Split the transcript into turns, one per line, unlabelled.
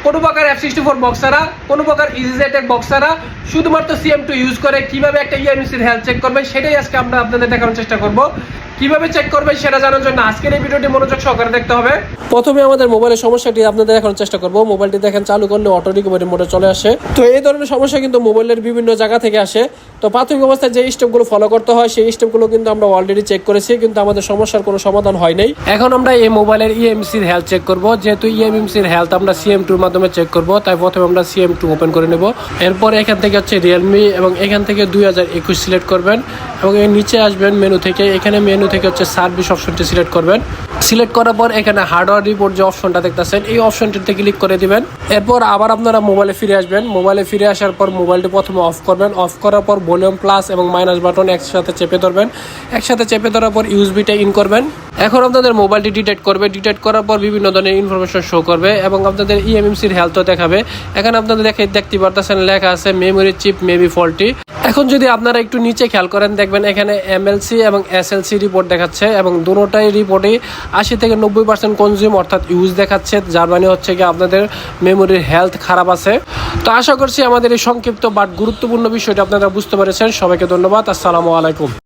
কোনো প্রকার F64 box ছাড়া, কোনো প্রকার EasyJet বক্স ছাড়া শুধুমাত্র CM2 ইউজ করে কিভাবে একটা ইএমসির হেলথ চেক করবেন সেটাই আজকে আমরা আপনাদের দেখানোর চেষ্টা করব। কিভাবে চেক করবেন সেটা জানার জন্য আজকের এই ভিডিওটি মনোযোগ সহকারে দেখতে হবে। প্রথমে আমাদের মোবাইলের সমস্যাটি আপনাদের দেখানোর চেষ্টা করব। মোবাইলটি দেখেন চালু করলে অটো রিকভারি মোডে চলে আসে। তো এই ধরনের সমস্যা কিন্তু মোবাইলের বিভিন্ন জায়গা থেকে আসে। তো প্রাথমিক অবস্থায় যে স্টেপগুলো ফলো করতে হয় সেই স্টেপগুলো কিন্তু আমরা অলরেডি চেক করেছি, কিন্তু আমাদের সমস্যার কোনো সমাধান হয় নাই। এখন আমরা এই মোবাইলের ইএমসির হেলথ চেক করব। যেহেতু ইএমসির হেলথ আমরা CM2 এর মাধ্যমে চেক করব, তাই প্রথমে আমরা CM2 ওপেন করে নেব। এরপর এখান থেকে হচ্ছে রিয়েলমি এবং এখান থেকে 2021 সিলেক্ট করবেন এবং এর নিচে আসবেন মেনু থেকে। এখানে মেনু থেকে হচ্ছে সার্ভিস অপশনটি সিলেক্ট করবেন। সিলেক্ট করার পর এখানে হার্ডওয়্যার রিপোর্ট যে অপশনটা দেখতেছেন এই অপশনটিতে ক্লিক করে দিবেন। এরপর আবার আপনারা মোবাইলে ফিরে আসবেন। মোবাইলে ফিরে আসার পর মোবাইলটি প্রথমে অফ করবেন। অফ করার পর ভলিউম প্লাস এবং মাইনাস বাটন একসাথে চেপে ধরবেন। একসাথে চেপে ধরার পর ইউএসবিটা ইন করবেন। এখন আপনাদের মোবাইলটি ডিটেক্ট করবে। ডিটেক্ট করার পর বিভিন্ন ধরনের ইনফরমেশন শো করবে এবং আপনাদের ইএমসির হেলথও দেখাবে। এখানে আপনাদের দেখতে পারতেছেন লেখা আছে মেমোরি চিপ মেবি ফল্টি। এখন যদি আপনারা একটু নিচে খেয়াল করেন দেখবেন এখানে MLC এবং SLC রিপোর্ট দেখাচ্ছে এবং দুটোটাই রিপোর্টে 80 থেকে 90% কনজিউম অর্থাৎ ইউজ দেখাচ্ছে, যার মানে হচ্ছে কি আপনাদের মেমোরির হেলথ খারাপ আছে। তো আশা করছি আমাদের এই সংক্ষিপ্ত বাট গুরুত্বপূর্ণ বিষয়টা আপনারা বুঝতে পেরেছেন। সবাইকে ধন্যবাদ। আসসালামু আলাইকুম।